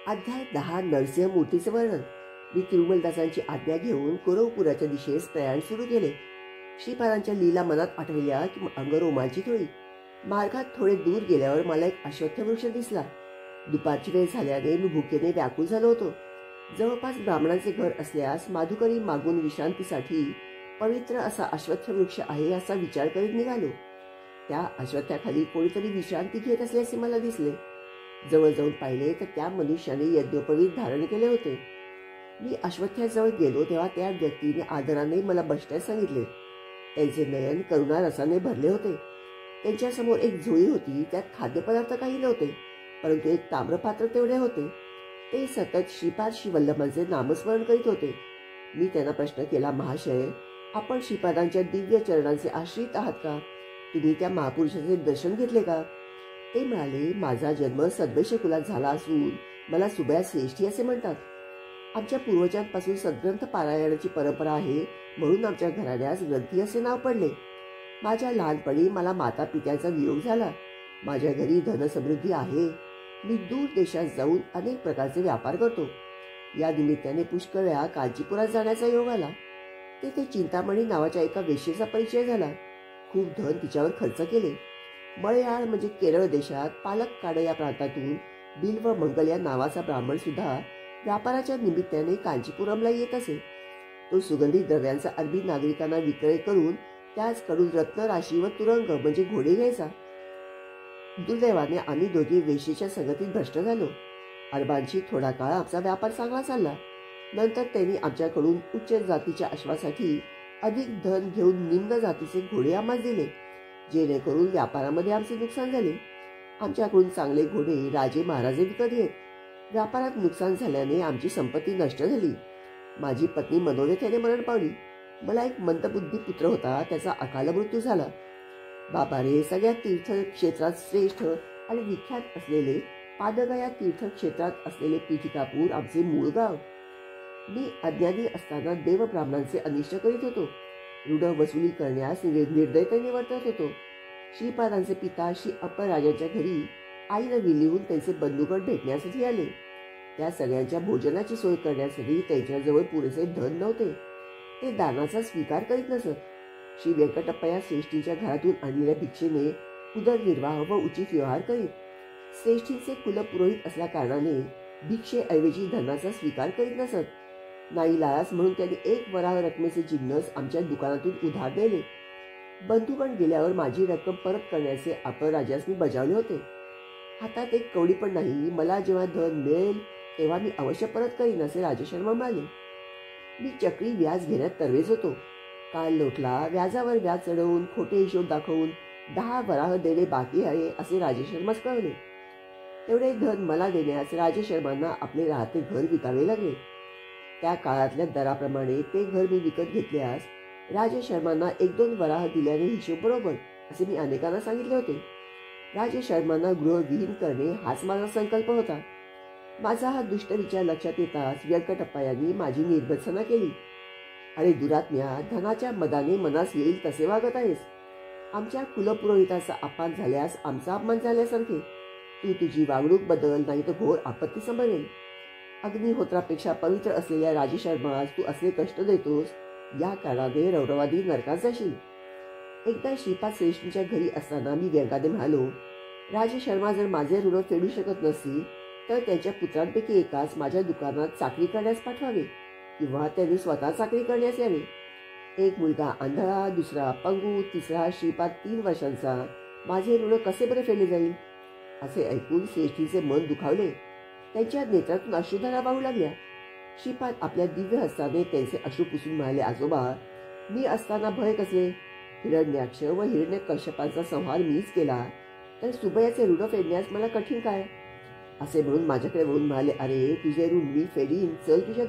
अध्याय 10 नरसिंह मूर्तीचे वर्णन. मी तिरुमलदासांची आज्ञा घेऊन कोरवपुराच्या दिशेस प्रयाण सुरू केले. श्रीपादांच्या लीला मनात आठवल्या की अंग रोमांचित होई. मार्गात थोडे दूर गेल्यावर मला एक अश्वत्थ वृक्ष दिसला. दुपारची वेळ झाल्याने मी भुकेने व्याकुळ झालो होतो. जवळपास ब्राह्मणांचे घर असल्यास माधुकरी मागून विश्रांतीसाठी पवित्र असा अश्वत्थ वृक्ष आहे असा विचार करीत निघालो. त्या अश्वत्थाखाली कोणीतरी विश्रांती घेत असल्याचे मला दिसले. जवळ जाऊन पाहिले तर त्या मनुष्याने यज्ञोपवीत धारण केले होते. मी अश्वत्थाजवळ गेलो तेव्हा त्या व्यक्तीने आदराने मला बसण्यास सांगितले. त्यांचे नयन करुणा रसाने भरले होते. त्यांच्यासमोर एक झोळी होती. त्यात खाद्यपदार्थ काही नव्हते, परंतु एक ताम्रपात्र तेवढे होते. ते सतत श्रीपाद श्रीवल्लभांचे नामस्मरण करीत होते. मी त्यांना प्रश्न केला, महाशय, आपण श्रीपादांच्या दिव्य चरणांचे आश्रित आहात का? तुम्ही त्या महापुरुषाचे दर्शन घेतले का? ते म्हणाले, माझा जन्म सद्वैश्य कुलात झाला असून मला सुबया श्रेष्ठी असे म्हणतात. आमच्या पूर्वजांपासून सद्ग्रंथ पारायणाची परंपरा आहे, म्हणून आमच्या घराण्यास ग्रंथी असे नाव पडले. माझ्या लहानपणी मला माता पित्याचा वियोग झाला. माझ्या घरी धनसमृद्धी आहे. मी दूर देशात जाऊन अनेक प्रकारचे व्यापार करतो. या निमित्ताने पुष्कळ वेळा कांचीपुरात जाण्याचा योग आला. तेथे चिंतामणी नावाच्या एका वेश्येचा परिचय झाला. खूप धन तिच्यावर खर्च केले. मळयाळ म्हणजे केरळ देशात पालक्काड या प्रांतातून बिल्व मंगल या नावाचा ब्राह्मण सुद्धा व्यापाराच्या निमित्ताने कांचीपुरमला येत असे. तो सुगंधी द्रव्यांचा अरबी नागरिकांना विक्रय करून त्याचकडून रत्नराशी व तुरंग म्हणजे घोडे घ्यायचा. दुर्दैवाने आम्ही दोघे वेश्येच्या संगतीत भ्रष्ट झालो. अरबांशी थोडा काळ आमचा व्यापार चांगला चालला. नंतर त्यांनी आमच्याकडून उच्च जातीच्या अश्वासाठी अधिक धन घेऊन निम्न जातीचे घोडे आम्हाला दिले, जेणेकरून व्यापारामध्ये आमचे नुकसान झाले. आमच्याकडून चांगले घोडे राजे महाराजे विकत घेत. व्यापारात नुकसान झाल्याने आमची संपत्ती नष्ट झाली. माझी पत्नी मनोव्यथेने मरण पावली. मला एक मंदबुद्धी पुत्र होता, त्याचा अकाल मृत्यू झाला. बाबा रे, सगळ्या तीर्थक्षेत्रात श्रेष्ठ आणि विख्यात असलेले पादगया तीर्थक्षेत्रात असलेले पीठिकापूर आमचे मूळ गाव. मी अज्ञानी असताना देव ब्राह्मणांचे अनिष्ट करीत होतो. ऋण वसुली करण्यास निर्दयतेने वर्तत होतो. श्रीपादांचे पिता श्री अपराजांच्या घरी आईनं विलीहून त्यांचे बंधुगण भेटण्यासाठी आले. त्या सगळ्यांच्या भोजनाची सोय करण्यासाठी त्यांच्याजवळ पुरेसे धन नव्हते. ते दानाचा स्वीकार करीत नसत. श्री व्यंकटप्पया श्रेष्ठींच्या घरातून आणलेल्या भिक्षेने उदरनिर्वाह व उचित व्यवहार करीत. श्रेष्ठींचे कुलपुरोहित असल्या कारणाने भिक्षेऐवजी धनाचा स्वीकार करीत नसत. नाईलाज म्हणून त्यांनी 1 वराह रकमेचे जिन्नस आमच्या दुकानातून उधार दिले. बंधुगण गेल्यावर माझी रक्कम परत करण्याचे अपराजास मी बजावले होते. हातात एक कवडी पण नाही. मला जेव्हा धन मिळेल तेव्हा मी अवश्य परत करीन असे राजशर्मा म्हणाले. मी चक्री व्याज घेण्यात तरवेज होतो. काल लोटला. व्याजावर व्याज चढवून खोटे हिशोब दाखवून 10 वराह देणे बाकी आहे असे राजशर्मास कळले. तेवढे धन मला देण्यास राजशर्मांना आपले राहते घर विकावे लागले. त्या काळातल्या दराप्रमाणे ते घर मी विकत घेतल्यास राजशर्मांना 1-2 वराह दिल्याने हिशोब बरोबर असे मी अनेकांना सांगितले होते. राजशर्मांना गृहविहीन करणे हाच माझा संकल्प होता. माझा हा दुष्ट विचार लक्षात येताच व्यंकटप्पा यांनी माझी निर्भत्सना केली. अरे दुरात्म्या, धनाच्या मदाने मनास येईल तसे वागत आहेस. आमच्या कुलपुरोहिताचा अपमान झाल्यास आमचा अपमान झाल्यासारखे. तू तुझी वागणूक बदल, नाही तर घोर आपत्ती संभवेल. अग्निहोत्रापेक्षा पवित्र असलेल्या राजशर्मास तू असले कष्ट देतोस. या कारणाने रौरवादी नरकात जाशील. एकदा श्रीपाद श्रेष्ठींच्या घरी असताना मी व्यंगाने म्हणालो, राजशर्मा जर माझे ऋण फेडू शकत नसतील तर त्यांच्या पुत्रांपैकी एकास माझ्या दुकानात चाकरी करण्यास पाठवावे किंवा त्यांनी स्वतः चाकरी करण्यास यावे. एक मुलगा आंधळा, दुसरा पंगू, तिसरा श्रीपाद 3 वर्षांचा. माझे ऋण कसे बरे फेडले जाईल? असे ऐकून श्रेष्ठीचे मन दुखावले. त्यांच्या नेत्रातून अश्रुधारा वाहू लागल्या. श्रीपाद आपल्या दिव्य हस्ताने त्यांचे अश्रू पुसून म्हणाले, आजोबा, मी असताना भय कसले? हिरण्याक्ष व हिरण्यकश्यपांचा संहार मीच केला तर सुबयाचे ऋण फेडण्यास मला कठीण काय? असे म्हणून माझ्याकडे वळून म्हणाले, अरे तुझे ऋण मी फेडीन. चल तुझ्या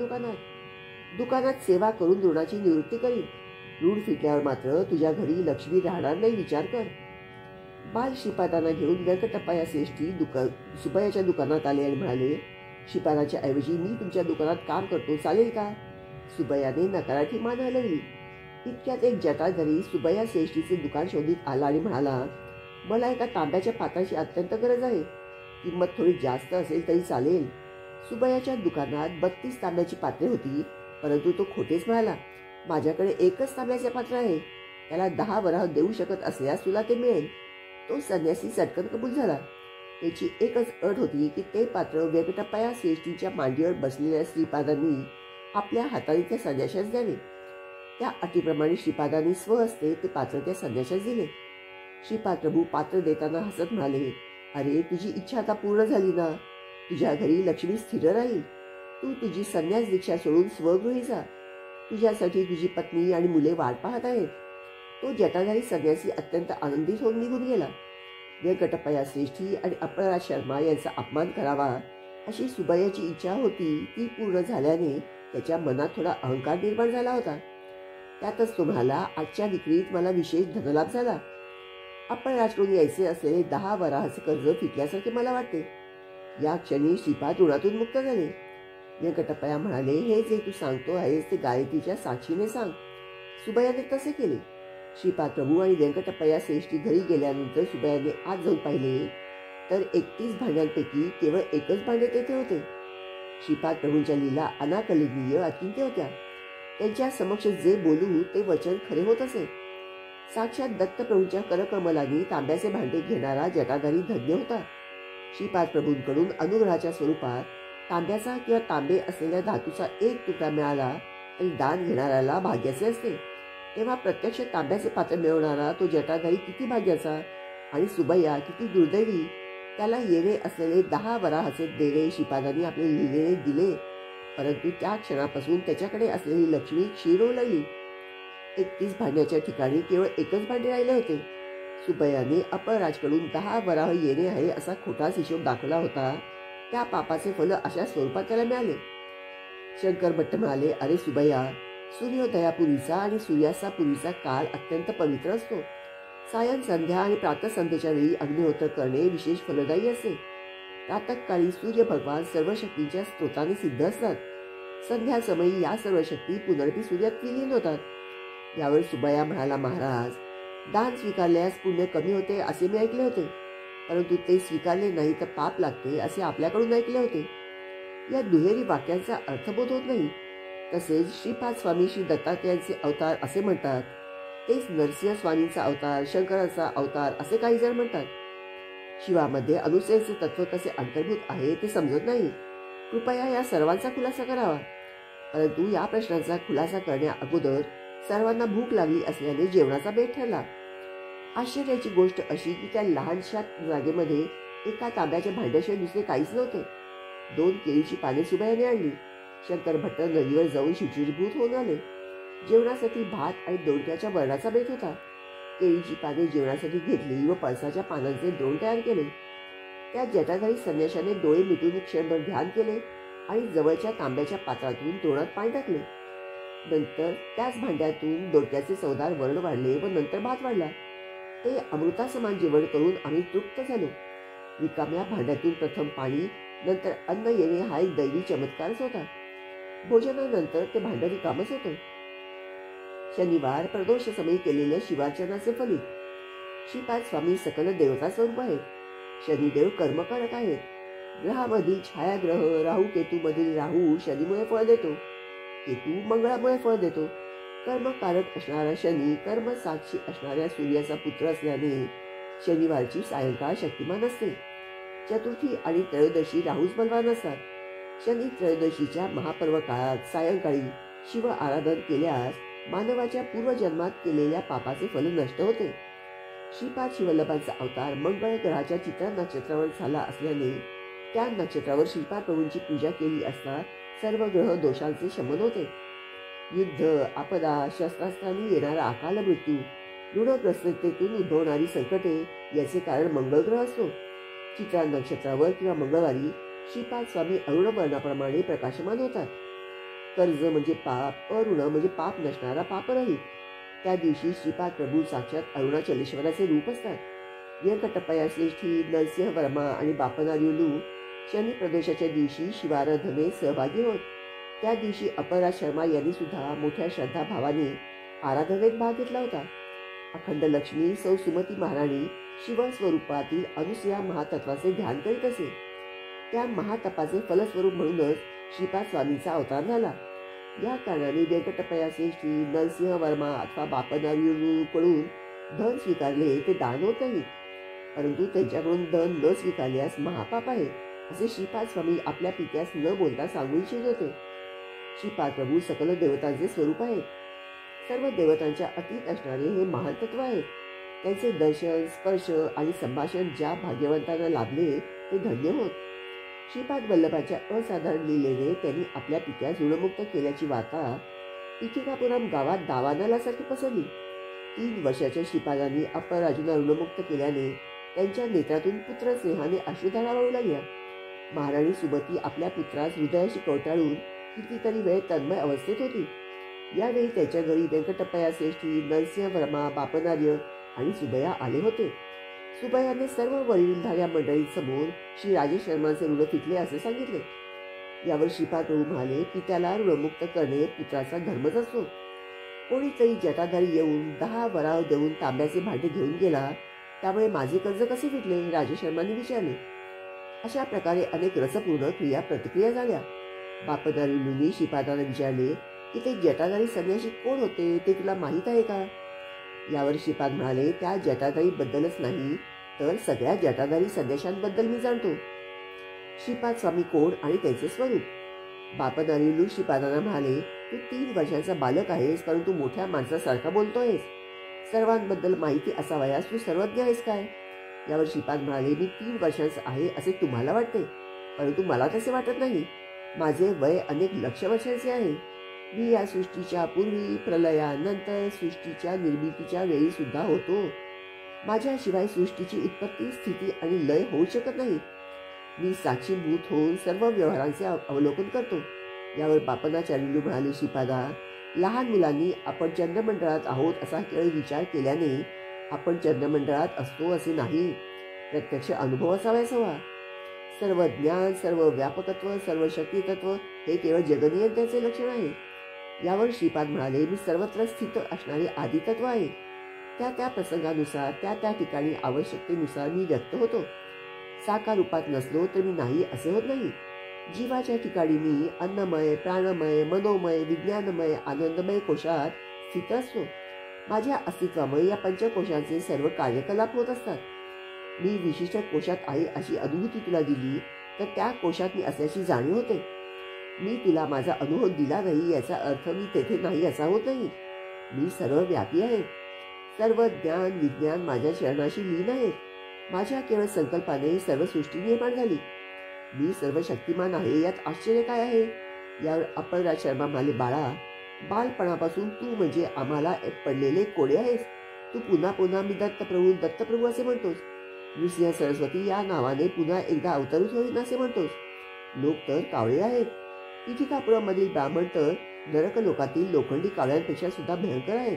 दुकानात सेवा करून ऋणाची निवृत्ती करीन. ऋण फिटल्यावर मात्र तुझ्या घरी लक्ष्मी राहणार नाही, विचार कर. बाल श्रीपादांना घेऊन व्यंकटप्पा या श्रेष्ठी सुबयाच्या दुकानात आले आणि म्हणाले, श्रीपादाच्या ऐवजी मी तुमच्या दुकानात काम करतो, चालेल का? सुबयाने नकारार्थी मान हलवली. इतक्यात एक जटाधारी सुबया श्रेष्ठीचे दुकान शोधित आला आणि म्हणाला, मला एका तांब्याच्या पात्राची अत्यंत गरज आहे. किंमत थोडी जास्त असेल तरी चालेल. सुबयाच्या दुकानात 32 तांब्याची पात्रे होती, परंतु तो खोटेच म्हणाला. माझ्याकडे एकच तांब्याचे पात्र आहे. त्याला 10 वराह देऊ शकत असल्यास तुला ते मिळेल. तो संन्यासी चटकन कबूल झाला. त्याची एकच अट होती की ते पात्र व्यंकटप्पया श्रेष्ठीच्या मांडीवर बसलेल्या श्रीपादांनी आपल्या हाताने त्या संन्याशास द्यावे. त्या अटीप्रमाणे श्रीपादांनी स्वहस्ते ते पात्र त्या संन्याशास दिले. श्रीपाद प्रभू पात्र देताना हसत म्हणाले, अरे तुझी इच्छा आता पूर्ण झाली ना. तुझ्या घरी लक्ष्मी स्थिर राहील. तू तुझी संन्यास दीक्षा सोडून स्वगृही जा. तुझ्यासाठी तुझी पत्नी आणि मुले वाट पाहत आहेत. तो जटाधारी संन्यासी अत्यंत आनंदित होऊन निघून गेला. व्यंकटप्पया श्रेष्ठी आणि अपराज शर्मा यांचा अपमान करावा अशी सुबयाची इच्छा होती, ती पूर्ण झाल्याने त्याच्या मनात थोडा अहंकार निर्माण झाला होता. त्यातच तो म्हणाला, आजच्या विक्रीत मला विशेष धनलाभ झाला. अपराजकडून यायचे असलेले 10 वराहाचे कर्ज फिटल्यासारखे मला वाटते. या क्षणी श्रीपाद ऋणातून मुक्त झाले. व्यंकटप्पया म्हणाले, हे जे तू सांगतो आहेस ते गायत्रीच्या साक्षीने सांग. सुबयाने तसे केले. श्रीपाद प्रभू आणि व्यंकटप्पया श्रेष्ठी घरी गेल्यानंतर सुबयाने आत जाऊन पाहिले तर 31 भांड्यांपैकी केवळ एकच भांडे तेथे होते. श्रीपाद प्रभूंच्या लीला अनाकलनीय अचिंत्य होत्या. त्यांच्या समक्ष जे बोलू ते वचन खरे होत असे. साक्षात दत्तप्रभूंच्या करकमलांनी तांब्याचे भांडे घेणारा जटाधारी धन्य होता. श्रीपाद प्रभूंकडून अनुग्रहाच्या स्वरूपात तांब्याचा किंवा तांबे असलेल्या धातूचा एक तुकडा मिळाला तरी दान घेणाऱ्याला भाग्याचे असते. तेव्हा प्रत्यक्ष तांब्याचे पात्र मिळवणारा तो जटाधारी किती भाग्याचा, आणि सुबैया किती दुर्दैवी. त्याला येणे असलेले 10 वराहाचे देणे श्रीपादांनी आपल्या लीलेने दिले, परंतु त्या क्षणापासून त्याच्याकडे असलेली लक्ष्मी क्षीण होऊ लागली. 31 भांड्याच्या ठिकाणी केवळ एकच भांडे राहिले होते. सुबैयाने अपराजकडून 10 वराह येणे आहे असा खोटाच हिशोब दाखवला होता. त्या पापाचे फल अशा स्वरूपात त्याला मिळाले. शंकर भट्ट म्हणाले, अरे सुबैया, सूर्योदयापूर्वीचा आणि सूर्यास्तापूर्वीचा काळ अत्यंत पवित्र असतो. सायं संध्या आणि प्रातःसंध्येच्या वेळी अग्निहोत्र करणे विशेष फलदायी असते. प्रातःकाळी सूर्य भगवान सर्व शक्तींच्या स्त्रोताने सिद्ध असतात. संध्या समयी या सर्व शक्ती पुनर्पी सूर्यात विलीन होतात. यावर सुबैया म्हणाला, महाराज, दान स्वीकारल्यास पुण्य कमी होते असे मी ऐकले होते, परंतु ते स्वीकारले नाही तर पाप लागते असे आपल्याकडून ऐकले होते. या दुहेरी वाक्यांचा अर्थबोध होत नाही. तसेच श्रीपाद स्वामी श्री दत्तात्रयांचे अवतार असे म्हणतात, तेच नरसिंह स्वामींचा अवतार, शंकराचा अवतार असे काही जण म्हणतात. शिवामध्ये अनुसयाचे तत्व कसे अंतर्भूत आहे ते समजत नाही. कृपया या सर्वांचा खुलासा करावा. परंतु या प्रश्नांचा खुलासा करण्या अगोदर सर्वांना भूक लागली असल्याने जेवणाचा बेत ठरला. आश्चर्याची गोष्ट अशी की त्या लहानशा जागेमध्ये एका तांब्याच्या भांड्याशिवाय दुसरे काहीच नव्हते. 2 केळीची पाने सुबैयाने आणली. शंकर भट्ट नदीवर जाऊन शुचिर्भूत होऊन आले. जेवणासाठी भात आणि दोडक्याच्या वरणाचा बेत होता. केळीची पाने जेवणासाठी घेतली व पळसाच्या पानांचे द्रोण तयार केले. त्या जटाधारी संन्याशाने डोळे मिटून क्षणभर ध्यान केले आणि जवळच्या तांब्याच्या पात्रातून द्रोणात पाणी टाकले. नंतर त्याच भांड्यातून दोडक्याचे चवदार वरण वाढले व नंतर भात वाढला. ते अमृतासमान जेवण करून आम्ही तृप्त झालो. रिकाम्या भांड्यातून प्रथम पाणी, नंतर अन्न येणे हा एक दैवी चमत्कारच होता. भोजनानंतर ते भांड रिकामच होतं. शनिवार प्रदोष समयी केलेल्या शिवार्चनाचे फलित. श्रीपाद स्वामी सकल देवता स्वरूप आहेत. शनिदेव कर्मकारक आहेत. ग्रहामधील छायाग्रह राहू केतू मधील राहू शनीमुळे फळ देतो, केतू मंगळामुळे फळ देतो. कर्मकारक असणारा शनी कर्म साक्षी असणाऱ्या सूर्याचा पुत्र असल्याने शनिवारची सायंकाळ शक्तिमान असते. चतुर्थी आणि त्रयोदशी राहूच बलवान असतात. शनी त्रयोदशीच्या महापर्व काळात सायंकाळी शिव आराधन केल्यास मानवाच्या पूर्वजन्मात केलेल्या पापाचे फल नष्ट होते. श्रीपाद शिवल्लभांचा अवतार मंगळ ग्रहाच्या चित्रा नक्षत्रावर झाला असल्याने त्या नक्षत्रावर श्रीपाद प्रभूंची पूजा केली असता सर्व ग्रह दोषांचे शमन होते. युद्ध, आपदा, शस्त्रास्त्रांनी येणारा अकाल मृत्यू, ऋणग्रस्ततेतून उद्भवणारी संकटे याचे कारण मंगळ ग्रह असतो. चित्रा नक्षत्रावर किंवा मंगळवारी श्रीपाद स्वामी अरुण वर्णाप्रमाणे प्रकाशमान होतात. कर्ज म्हणजे पाप, अरुण म्हणजे पाप नसणारा पापरहित. त्या दिवशी श्रीपाद प्रभू साक्षात अरुणाचलेश्वराचे रूप असतात. व्यंकटप्पया श्रेष्ठी, नरसिंह वर्मा आणि बापनार्युलू शनी प्रदोषाच्या दिवशी शिवाराधने सहभागी होत. त्या दिवशी अपराज शर्मा यांनी सुद्धा मोठ्या श्रद्धाभावाने आराधनेत भाग घेतला होता. अखंड लक्ष्मी सौ सुमती महाराणी शिव स्वरूपातील अनुसया महातत्वाचे ध्यान करीत असे. त्या महातपाचे फलस्वरूप म्हणूनच श्रीपाद स्वामींचा अवतार झाला. या कारणाने व्यंकटप्पया श्रेष्ठी, नरसिंह वर्मा अथवा बापनारीकडून धन स्वीकारले ते दान होत नाही, परंतु त्यांच्याकडून धन न स्वीकारल्यास महापाप आहे असे श्रीपाद स्वामी आपल्या पित्यास न बोलता सांगू इच्छित होते. श्रीपाद प्रभू सकल देवतांचे स्वरूप आहेत. सर्व देवतांच्या अतीत असणारे हे महान तत्व आहे. त्यांचे दर्शन, स्पर्श आणि संभाषण ज्या भाग्यवंतांना लाभले ते धन्य होत. श्रीपाद वल्लभाच्या असाधारण लीलेने त्यांनी आपल्या पित्यास ऋणमुक्त केल्याची वार्ता पिठिकापुरम गावात दावानलासारखी पसरली. 3 वर्षाच्या श्रीपादांनी अपराजूंना ऋणमुक्त केल्याने त्यांच्या नेत्रातून पुत्र स्नेहाने अश्रुधारा वाहू लागल्या. महाराणी सुमती आपल्या पुत्रास हृदयाशी कवटाळून कितीतरी वेळ तन्मय अवस्थेत होती. यावेळी त्याच्या घरी व्यंकटप्पया श्रेष्ठी, नरसिंह वर्मा, बापनार्य आणि सुबया आले होते. सुबयाने सर्व वडीलधाऱ्या मंडळीसमोर श्री राजेश शर्मांचे ऋण फिटले असे सांगितले. यावर श्रीपाद प्रभू म्हणाले की त्याला ऋणमुक्त करणे पुत्राचा धर्मच असतो. कोणीतरी जटाधारी येऊन 10 वराव देऊन तांब्याचे भांडे घेऊन गेला, त्यामुळे माझे कर्ज कसे फिटले, राजेश शर्मांनी विचारले. अशा प्रकारे अनेक रसपूर्ण क्रिया प्रतिक्रिया झाल्या. बापनारींनी श्रीपादांना विचारले की ते जटाधारी संन्यासी कोण होते ते तुला माहीत आहे का? यावर श्रीपाद म्हणाले, त्या जटाधारी बद्दलच नाही तर सगळ्या जटाधारी संन्याशांबद्दल मी जाणतो. श्रीपाद स्वामी कोण आणि त्यांचे स्वरूप? बापनारीलू श्रीपादांना म्हणाले, तू 3 वर्षांचा बालक आहेस, परंतु मोठ्या माणसासारखा बोलतोयस. सर्वांबद्दल माहिती असावयास तू सर्वज्ञ आहेस काय? यावर श्रीपाद म्हणाले, मी 3 वर्षांचा आहे असे तुम्हाला वाटते, परंतु मला तसे वाटत नाही. माझे वय अनेक लक्ष वर्षांचे आहे. मी या सृष्टीच्या पूर्वी, प्रलयानंतर, सृष्टीच्या निर्मितीच्या वेळी सुद्धा होतो. माझ्याशिवाय सृष्टीची उत्पत्ती, स्थिती आणि लय होऊ शकत नाही. मी साक्षीभूत होऊन सर्व व्यवहारांचे अवलोकन करतो. यावर बापनाचार्युलू म्हणाले, श्रीपादा, लहान मुलांनी आपण चंद्रमंडळात आहोत असा केवळ विचार केल्याने आपण चंद्रमंडळात असतो असे नाही. प्रत्यक्ष अनुभव असावायस हवा. सर्व ज्ञान, सर्व व्यापकत्व, सर्व शक्तितत्व हे केवळ जगनियंत्याचे लक्षण आहे. यावर श्रीपाद म्हणाले, मी सर्वत्र स्थित असणारे आदितत्व आहे. त्या त्या प्रसंगानुसार, त्या त्या ठिकाणी आवश्यकतेनुसार मी व्यक्त होतो. साकार रूपात नसलो तर मी नाही असे होत नाही. जीवाच्या ठिकाणी मी अन्नमय, प्राणमय, मनोमय, विज्ञानमय, आनंदमय कोशात स्थित असतो. माझ्या अस्तित्वामुळे या पंचकोशांचे सर्व कार्यकलाप होत असतात. मी विशिष्ट कोशात आहे अशी अनुभूती तुला दिली तर त्या कोशात मी असल्याची जाणीव होते. मी तुला माझा अनुभव दिला नाही याचा अर्थ मी तेथे नाही असा होत नाही. मी सर्व व्यापी आहे. सर्व ज्ञान, विज्ञान माझ्या चरणाशी लीन आहेत. माझ्या केवळ संकल्पाने सर्व सृष्टी निर्माण झाली. मी सर्व शक्तिमान आहे यात आश्चर्य काय आहे? यावर अपराज शर्मा म्हणाले, बाळा, बालपणापासून तू म्हणजे आम्हाला पडलेले कोडे आहेस. तू पुन्हा पुन्हा मी दत्तप्रभू असे म्हणतोस. नृसिंह सरस्वती या नावाने पुन्हा एकदा अवतरूच होईन असे म्हणतोस. लोक तर कावळे आहेत. पिठिकापुरम मधील ब्राह्मण तर नरक लोकातील लोखंडी कावळ्यांपेक्षा सुद्धा भयंकर आहेत.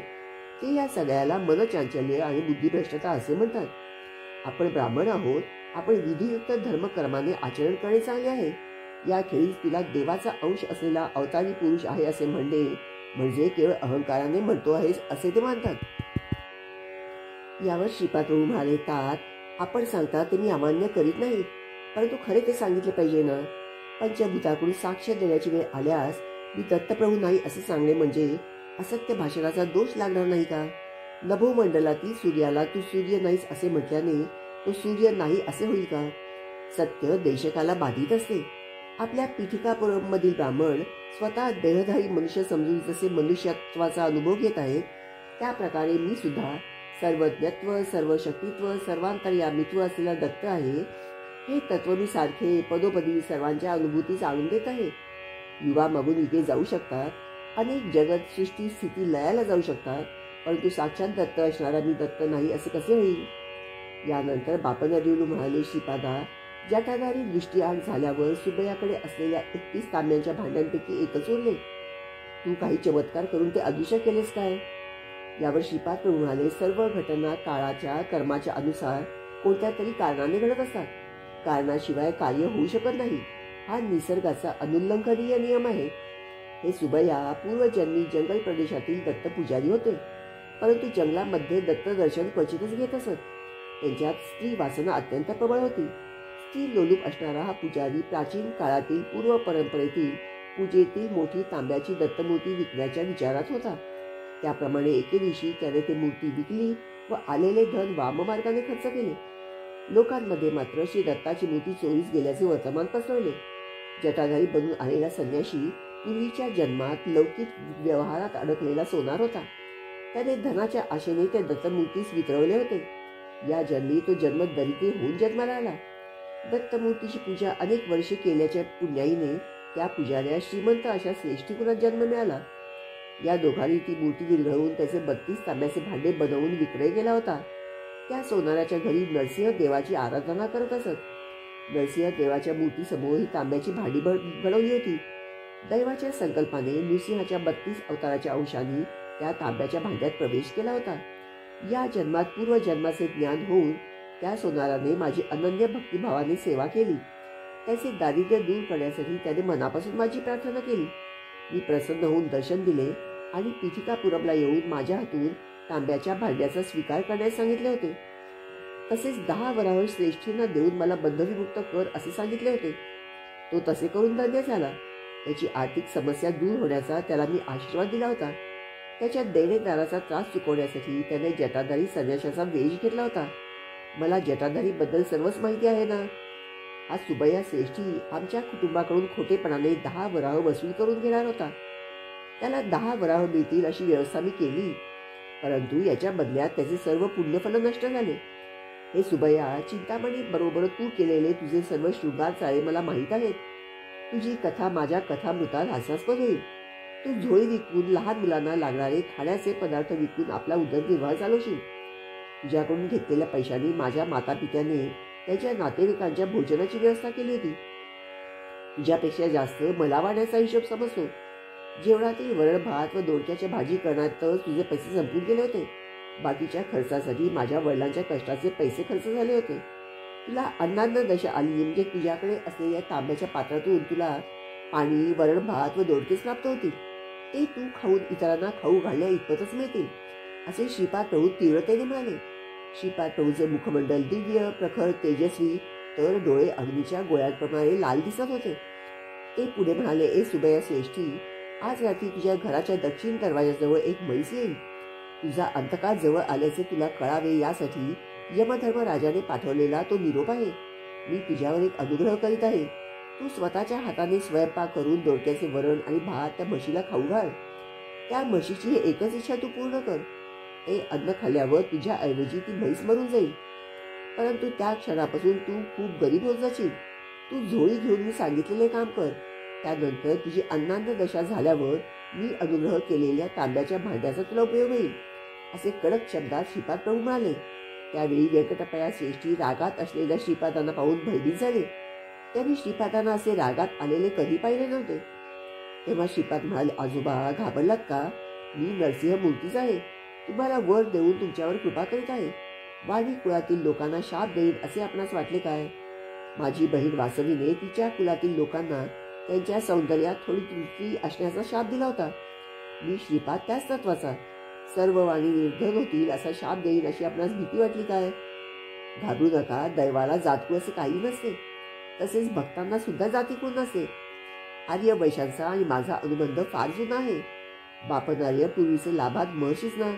ते या सगळ्याला मनचांचल्य आणि बुद्धिभ्रष्टता असे म्हणतात. आपण ब्राह्मण आहोत. आपण विधियुक्त धर्मकर्माने आचरण करणे चांगले आहे. याखेरीज तुला देवाचा अंश असलेला अवतारी पुरुष आहे असे म्हणणे म्हणजे केवळ अहंकाराने म्हणतो आहेस असे ते मानतात. यावर श्रीपाद प्रभू म्हणाले, तात आपण सांगता ते मी अमान्य करीत नाही, परंतु खरे ते सांगितले पाहिजे ना. पंचभूताकडून साक्ष देण्याची वेळ आल्यास मी दत्तप्रभू नाही असे सांगणे म्हणजे असत्य भाषणाचा दोष लागणार नाही का? नभोमंडलातील सूर्याला तू सूर्य नाहीस असे म्हटल्याने तो सूर्य नाही असे होईल का? सत्य देशकाला बाधित असते. आपल्या पिठिकापुरम मधील ब्राह्मण स्वतः देहधारी मनुष्य समजून जसे मनुष्यत्वाचा अनुभव घेत आहेत, त्या प्रकारे मी सुद्धा सर्वज्ञत्व, सर्व शक्तित्व, सर्वांतर्यामित्व असलेला दत्त आहे. हे तत्व मी सारखे पदोपदी सर्वांच्या अनुभूतीस आणून देत आहे. युगामागून युगे जाऊ शकतात. अनेक जगत, सृष्टी, स्थिती लयाला जाऊ शकतात, परंतु साक्षात दत्त असणारा मी दत्त नाही असे कसे होईल? यानंतर बापनारीलू म्हणाले, श्रीपादा, जटाधारी दृष्टीआड झाल्यावर सुबयाकडे असलेल्या 31 तांब्यांच्या भांड्यांपैकी एकच उरले. तू काही चमत्कार करून ते अदृश्य केलेस काय? यावर श्रीपाद प्रभू म्हणाले, सर्व घटना काळाच्या कर्माच्या अनुसार कोणत्या तरी कारणाने घडत असतात. कारणाशिवाय कार्य होऊ शकत नाही. हा निसर्गाचा अनुल्लंघनीय नियम आहे. हे सुबया पूर्वजन्मी जंगल प्रदेशातील दत्त पुजारी होते, परंतु जंगलामध्ये दत्त दर्शन क्वचितच घेत असत. त्यांच्यात स्त्री वासना अत्यंत प्रबळ होती. भक्ती लोलूप असणारा हा पुजारी प्राचीन काळातील पूर्व परंपरेतील पूजेतील मोठी तांब्याची दत्तमूर्ती विकण्याच्या विचारात होता. त्याप्रमाणे एके दिवशी त्याने ती मूर्ती विकली व आलेले धन वाममार्गाने खर्च केले. लोकांमध्ये मात्र श्री दत्ताची मूर्ती चोरीस गेल्याचे वर्तमान पसरवले. जटाधारी बनून आलेला संन्याशी पूर्वीच्या जन्मात लौकिक व्यवहारात अडकलेला सोनार होता. त्याने धनाच्या आशेने त्या दत्तमूर्तीस वितरवले होते. या जन्मी तो जन्म दरिद्री होऊन जन्माला आला. दत्तमूर्तीची पूजा अनेक वर्षे केल्याच्या पुण्याईने त्या पुजाऱ्या श्रीमंत अशा श्रेष्ठी कुलात जन्म मिळाला. या दोघांनी ती मूर्ती विरघळवून त्याचे 32 तांब्याचे भांडे बनवून विक्रय केला होता. त्या सोनाराच्या घरी नरसिंह देवाची आराधना करत असत. नरसिंह देवाच्या मूर्तीसमोर ही तांब्याची भांडी घडवली होती. दैवाच्या संकल्पाने नृसिंहाच्या 32 अवताराच्या अंशांनी त्या तांब्याच्या भांड्यात प्रवेश केला होता. या जन्मात पूर्वजन्माचे ज्ञान होऊन त्या सोनाराने माझी अनन्य भक्तिभावाने सेवा केली. त्याचे दारिद्र्य दूर करण्यासाठी त्याने मनापासून माझी प्रार्थना केली. मी प्रसन्न होऊन दर्शन दिले आणि पीठिकापुरमला येऊन माझ्या हातून तांब्याच्या भांड्याचा स्वीकार करण्यास सांगितले होते. तसेच 10 वराह श्रेष्ठींना देऊन मला बंधविमुक्त कर असे सांगितले होते. तो तसे करून धन्य झाला. त्याची आर्थिक समस्या दूर होण्याचा त्याला मी आशीर्वाद दिला होता. त्याच्या देणेदाराचा त्रास चुकवण्यासाठी त्याने जटाधारी संन्याशाचा वेश घेतला होता. मला जटाधारी बद्दल सर्वच माहिती आहे ना. हा सुबैया श्रेष्ठी आमच्या कुटुंबाकडून खोटेपणाने 10 वराह वसूल करून घेणार होता. त्याला 10 वराह मिळतील अशी व्यवस्था मी केली, परंतु याच्या बदल्यात त्याचे सर्व पुण्यफल नष्ट झाले. हे सुबैया, चिंतामणी बरोबर तू केलेले तुझे सर्व शृंगार चाळे मला माहीत आहेत. तुझी कथा माझ्या कथामृतात हास्यास्पद होईल. तू झोळी विकून लहान मुलांना लागणारे खाण्याचे पदार्थ विकून आपला उदरनिर्वाह चालवशील. तुझ्याकडून घेतलेल्या पैशांनी माझ्या मातापित्याने त्याच्या नातेवाईकांच्या भोजनाची व्यवस्था केली होती. तुझ्यापेक्षा जास्त मला वाढण्याचा हिशोब समजतो. जेवणातील वरण भात व दोडक्याच्या भाजी करण्यातच तुझे पैसे संपून गेले होते. बाकीच्या खर्चासाठी माझ्या वडिलांच्या कष्टाचे पैसे खर्च झाले होते. तुला अन्नान्न दशा आली म्हणजे तुझ्याकडे असलेल्या तांब्याच्या पात्रातून तुला पाणी, वरण भात व दोडकेच प्राप्त होतील. ते तू खाऊन इतरांना खाऊ घालण्या इतपतच मिळतील, असे श्रीपाद प्रभू तीव्रतेने म्हणाले. श्रीपाद प्रभूचे मुखमंडल दिव्य, प्रखर, तेजस्वी, तर डोळे अग्नीच्या गोळ्यांप्रमाणे लाल दिसत होते. ते पुढे म्हणाले, ए सुबैया श्रेष्ठी, आज रात्री तुझ्या घराच्या दक्षिण दरवाजाजवळ एक म्हैस येईल. तुझा अंतकाळ जवळ आल्याचे तुला कळावे यासाठी यमधर्मराजाने पाठवलेला तो निरोप आहे. मी तुझ्यावर एक अनुग्रह करीत आहे. तू स्वतःच्या हाताने स्वयंपाक करून दोडक्याचे वरण आणि भात त्या म्हशीला खाऊ घाल. त्या म्हशीची एकच इच्छा तू पूर्ण कर. ते अन्न खाल्ल्यावर तुझ्या ऐवजी ती म्हैस मरून जाईल. परंतु त्या क्षणापासून तू खूप गरीब होत जाशील. तू झोळी घेऊन मी सांगितलेले काम कर. त्यानंतर तुझी अन्नान्न दशा झाल्यावर मी अनुग्रह केलेल्या तांब्याच्या भांड्याचा तुला उपयोग होईल, असे कडक शब्दात श्रीपाद प्रभू म्हणाले. त्यावेळी व्यंकटप्पया श्रेष्ठी रागात असलेल्या श्रीपादांना पाहून भयभीत झाले. त्यांनी श्रीपादांना असे रागात आलेले कधी पाहिले नव्हते. तेव्हा श्रीपाद म्हणाले, आजोबा, घाबरलात का? मी नरसिंह मूर्तीच आहे. तुम्हाला वर देऊन तुमच्यावर कृपा करीत आहे. वाणी कुळातील लोकांना शाप देईन असे आपणास वाटले काय? माझी बहीण वासवीने तिच्या कुलातील लोकांना त्यांच्या सौंदर्यात थोडी त्रुटी असण्याचा शाप दिला होता. मी श्रीपाद त्याच तत्वाचा. सर्व वाणी निर्धन होतील असा शाप देईन अशी आपणास भीती वाटली काय? घाबरू नका. दैवाला जातकू असे काही नसते. तसेच भक्तांना सुद्धा जातीकुळ नसते. आर्य वैशांचा आणि माझा अनुबंध फार जुना आहे. बापनार्य पूर्वीचे लाभाद महर्षीच ना.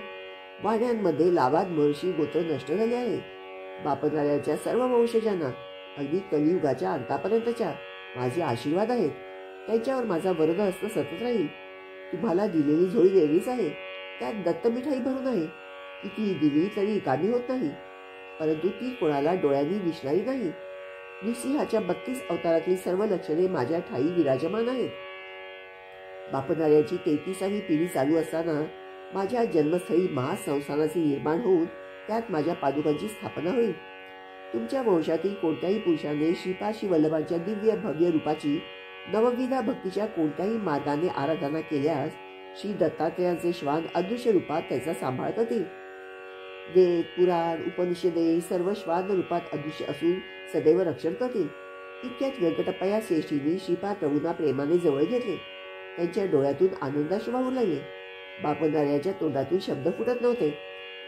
वाड्यांमध्ये लाभाद महर्षी गोत्र नष्ट झाले आहे. बापनार्याच्या सर्व वंशजांना अगदी कलियुगाच्या अंतापर्यंतच्या माझे आशीर्वाद आहेत. त्यांच्यावर माझा वरदहस्त सतत राहील. तुम्हाला दिलेली झोळी वेगळीच आहे. त्यात दत्तमिठाई भरून आहे. किती दिली तरी रिकामी होत नाही, परंतु ती कोणाला डोळ्यांनी दिसणारी नाही. नृसिंहाच्या 32 अवतारातली सर्व लक्षणे माझ्या ठाई विराजमान आहेत. बापनार्याची 33वी पिढी चालू असताना माझ्या जन्मस्थळी महासंस्थानाचे निर्माण होऊन त्यात माझ्या पादुकांची स्थापना होईल. तुमच्या वंशातील कोणत्याही पुरुषाने श्रीपाद वल्लभांच्या दिव्य भव्य रूपाची नवविधा भक्तीच्या कोणत्याही मार्गाने आराधना केल्यास श्री दत्तात्रयांचे श्वान अदृश्य रूपात त्याचा सांभाळ करतील. वेद, पुराण, उपनिषदे सर्व श्वान रूपात अदृश्य असून सदैव रक्षण करतील. इतक्यात व्यंकटप्पया श्रेष्ठींनी श्रीपाद प्रभूंना प्रेमाने जवळ घेतले. त्यांच्या डोळ्यातून आनंदाश्रू वाहू लागले. बापनार्याच्या तोंडातून शब्द फुटत नव्हते.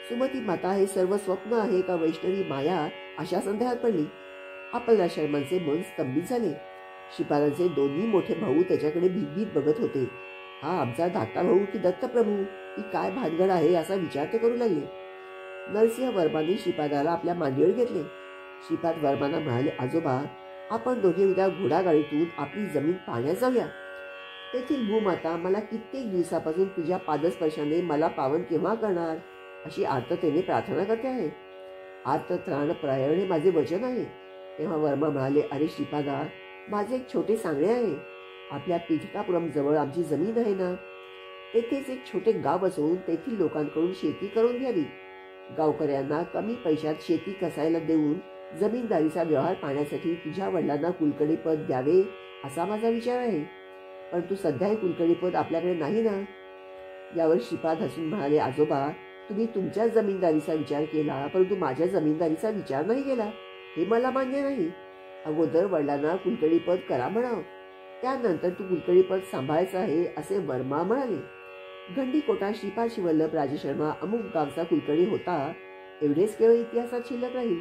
सुमती माता, हे सर्व स्वप्न आहे का वैष्णवी माया? अशा संदेहात पडली. आपल्या शर्मांचे मन स्तंभित झाले. श्रीपादांचे दोन्ही मोठे भाऊ त्याच्याकडे भीत बघत होते. हा आमचा धाकटा भाऊ की दत्तप्रभू, ही काय भानगड आहे असा विचार ते करू लागले. नरसिंह वर्माने श्रीपादाला आपल्या मांडीवर घेतले. श्रीपाद वर्मांना म्हणाले, आजोबा, आपण दोघे उद्या घोडागाडीतून आपली जमीन पाहण्यात जाऊया. तेथील भूमाता मला कित्येक दिवसापासून तुझ्या पादस्पर्शाने मला पावन केव्हा करणार अशी आर्ततेने प्रार्थना करते आहे. आर्तत्राण प्रायण हे माझे वचन आहे. तेव्हा वर्मा म्हणाले, अरे श्रीपादा, माझे एक छोटे सांगणे आहे. आपल्या पीठकापुरम जवळ आमची जमीन आहे ना, तेथेच एक छोटे गाव असून तेथील लोकांकडून शेती करून घ्यावी. गावकऱ्यांना कमी पैशात शेती कसायला देऊन जमीनदारीचा व्यवहार पाहण्यासाठी तुझ्या वडिलांना कुलकर्णी पद द्यावे असा माझा विचार आहे. परंतु सध्या हे कुलकर्णी पद आपल्याकडे नाही ना. यावर श्रीपाद हसून म्हणाले, आजोबा, तुम्ही तुमच्या जमीनदारीचा विचार केला, परंतु माझ्या जमीनदारीचा विचार नाही केला, हे मला मान्य नाही. अगोदर वडिलांना कुलकर्णी पद करा म्हणावं, त्यानंतर तू कुलकर्णी पद सांभाळायचं आहे असे वर्मा म्हणाले. गंडीकोटा श्रीपाद शिवल्लभ राजशर्मा अमुक गावचा कुलकर्णी होता एवढेच केवळ इतिहासात शिल्लक राहील.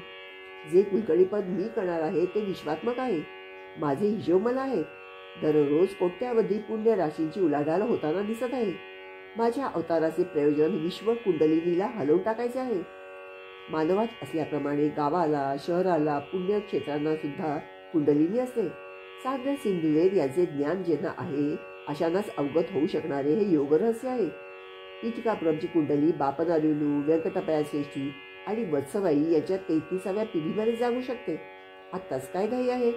जे कुलकर्णी पद मी करणार आहे ते विश्वात्मक आहे. माझे हिशोब मला आहेत. दररोज कोट्यावधी पुण्य राशींची उलाढाल होताना दिसत आहे. माझ्या अवताराचे प्रयोजन विश्व कुंडलिनीला हलवून टाकायचे आहे. मानवात असल्याप्रमाणे गावाला, शहराला, पुण्यक्षेत्रांना सुद्धा कुंडलिनी असते. सागर सिंधुवेद यांचे ज्ञान ज्यांना आहे अशांनाच अवगत होऊ शकणारे हे योगरहस्य आहे. पीठिकापुरमची कुंडली बापनालुलू, व्यंकटपया श्रेष्ठी आणि वत्सबाई यांच्या 33व्या पिढीमध्ये जागू शकते. आत्ताच काय घाई आहे?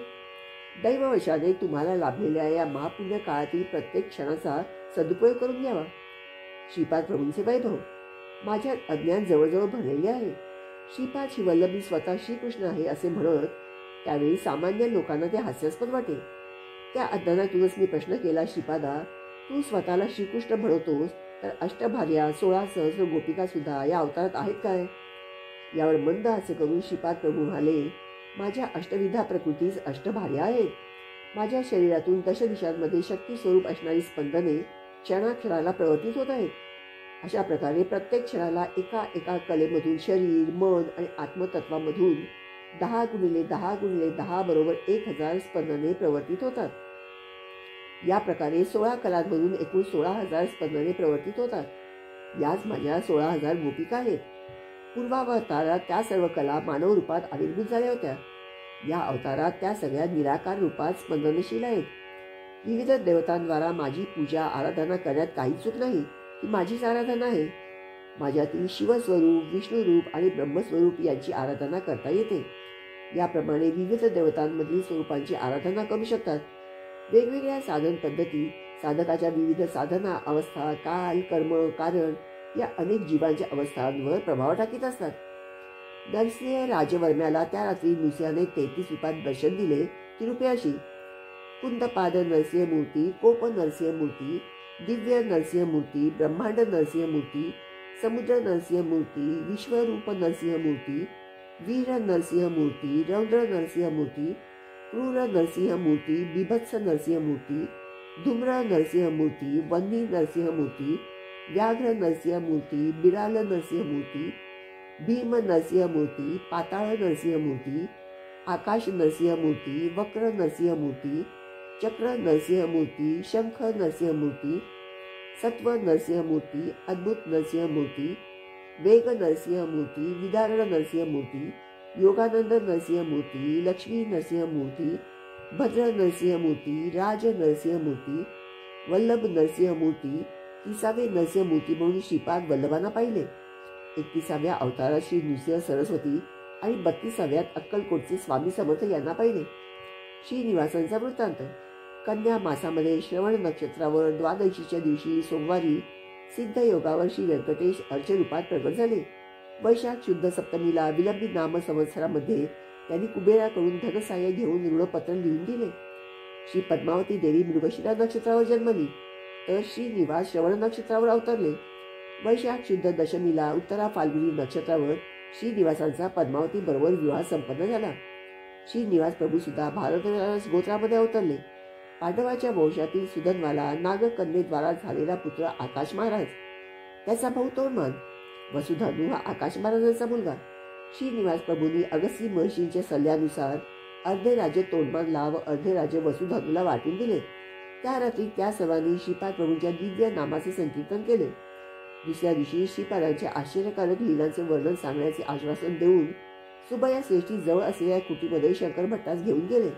दैववशाने तुम्हाला लाभलेल्या या महापुण्य काळातील प्रत्येक क्षणाचा सदुपयोग करून घ्यावा. श्रीपाद प्रभूंचे वैभव. माझ्या अज्ञान जवळजवळ भरलेले आहे. श्रीपाद शिवल्लभ मी स्वतः श्रीकृष्ण आहे असे म्हणत त्यावेळी सामान्य लोकांना ते हास्यास्पद वाटे. त्या अज्ञानातूनच मी प्रश्न केला, श्रीपादा, तू स्वतःला श्रीकृष्ण म्हणतोस तर अष्टभार्या, 16 सहस्र गोपिका सुद्धा या अवतारात आहेत काय? यावर मंद हास्य करून श्रीपाद प्रभू म्हणाले, माझ्या अष्टविधा प्रकृतीस अष्टभार्या आहेत. माझ्या शरीरातून दशदिशांमध्ये शक्ती स्वरूप असणारी स्पंदने क्षणाक्षणाला प्रवर्तित होत आहेत. अशा प्रकारे प्रत्येक क्षणाला एका एका कलेमधून शरीर, मन आणि आत्मतत्वामधून 10x10x10 बरोबर 1000 स्पंदने प्रवर्तित होतात. या प्रकारे 16 कलांमधून एकूण 16,000 स्पंदने प्रवर्तित होतात. याच माझ्या 16,000 गोपिका आहेत. पूर्वावतारात त्या सर्व कला मानव रूपात आविर्भूत झाल्या होत्या. या अवतारात त्या सगळ्या निराकार रूपात स्पंदनशील आहेत. विविध देवतांद्वारा माझी पूजा आराधना करण्यात काही चूक नाही. ही माझीच आराधना आहे. माझ्यातील शिवस्वरूप, विष्णुरूप आणि ब्रह्मस्वरूप यांची आराधना करता येते. याप्रमाणे विविध देवतांमधील स्वरूपांची आराधना करू शकतात. वेगवेगळ्या साधन पद्धती साधकाच्या विविध साधना अवस्था, काल, कर्म, कारण या अनेक जीवांच्या अवस्थांवर प्रभाव टाकीत असतात. नरसिंह राजवर्म्याला त्या रात्री नृसिंहाने 33 रूपात दर्शन दिले. ती रूपे अशी: कुंदपाद नरसिंहमूर्ती, कोप नरसिंहमूर्ती, दिव्य नरसिंहमूर्ती, ब्रह्मांड नरसिंहमूर्ती, समुद्र नरसिंहमूर्ती, विश्वरूप नरसिंहमूर्ती, वीर नरसिंहमूर्ती, रौद्र नरसिंहमूर्ती, क्रूर नरसिंहमूर्ती, बिभत्स नरसिंहमूर्ती, धूम्र नरसिंहमूर्ती, वन्नी नरसिंहमूर्ती, व्याघ्र नरसिंहमूर्ती, बिडाल नरसिंहमूर्ती, भीम नरसिंहमूर्ती, पाताळ नरसिंहमूर्ती, आकाश नरसिंहमूर्ती, वक्र नरसिंहमूर्ती, चक्र नरसिंहमूर्ती, शंख नरसिंहमूर्ती, सत्व नरसिंहमूर्ती, अद्भुत नरसिंहमूर्ती, वेग नरसिंहमूर्ती, विदारण नरसिंहमूर्ती, योगानंद नरसिंहमूर्ती, लक्ष्मी नरसिंहमूर्ती, भद्र नरसिंहमूर्ती, राज नरसिंहमूर्ती, वल्लभ नरसिंहमूर्ती, 30वे नरसिंहमूर्ती म्हणून श्रीपाद वल्लभांना पाहिले. 31व्या अवतारात श्री नृसिंह सरस्वती आणि 32व्यात अक्कलकोटचे स्वामी समर्थ यांना पाहिले. श्रीनिवासांचा वृत्तांत. कन्या मासामध्ये श्रवण नक्षत्रावर द्वादशीच्या दिवशी सोमवारी सिद्ध योगावर श्री व्यंकटेश अर्च रूपात प्रगट झाले. वैशाख शुद्ध सप्तमीला विलंबी नाम संवत्सरामध्ये त्यांनी कुबेराकडून धनसहाय्य घेऊन ऋणपत्र लिहून दिले. श्री पद्मावती देवी मृगशिरा नक्षत्रावर जन्मली तर श्रीनिवास श्रवण नक्षत्रावर अवतरले. वैशाख शुद्ध दशमीला उत्तरा फाल्गुनी नक्षत्रावर श्रीनिवासांचा पद्मावती बरोबर विवाह संपन्न झाला. श्रीनिवास प्रभू सुद्धा भारद्वाज गोत्रामध्ये अवतरले. पांडवाच्या वंशातील सुधन्वाला नागकन्येद्वारा झालेला पुत्र आकाश महाराज, त्याचा भाऊ तोंडमान. वसुधानू हा आकाश महाराजांचा मुलगा. श्रीनिवास प्रभूंनी अगस्ती महर्षींच्या सल्ल्यानुसार अर्धे राज्य तोंडमानला व अर्धे राज्य वसुधातूला वाटून दिले. त्या रात्री त्या सर्वांनी श्रीपाद प्रभूंच्या दिव्य नामाचे संकीर्तन केले. दुसऱ्या दिवशी श्रीपादांच्या आश्चर्यकारक लीलांचे वर्णन सांगण्याचे आश्वासन देऊन सुबया श्रेष्ठी जवळ असलेल्या कुटीमध्ये शंकर भट्टास घेऊन गेले.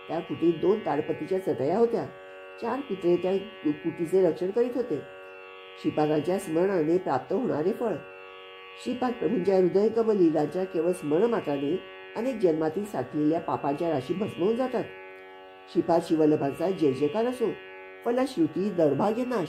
त्या कुटीत 2 ताडपत्तीच्या चटया होत्या. 4 कुत्रे त्या कुटीचे रक्षण करीत होते. श्रीपादांच्या स्मरणाने प्राप्त होणारे फळ. श्रीपाद प्रभूंच्या हृदयंगम लीलांच्या केवळ स्मरण मात्राने अनेक जन्मातील साठलेल्या पापांच्या राशी भस्म होऊन जातात. श्रीपाद शिवल्लभांचा जय जयकार असो. फलश्रुती दौर्भाग्य नाश.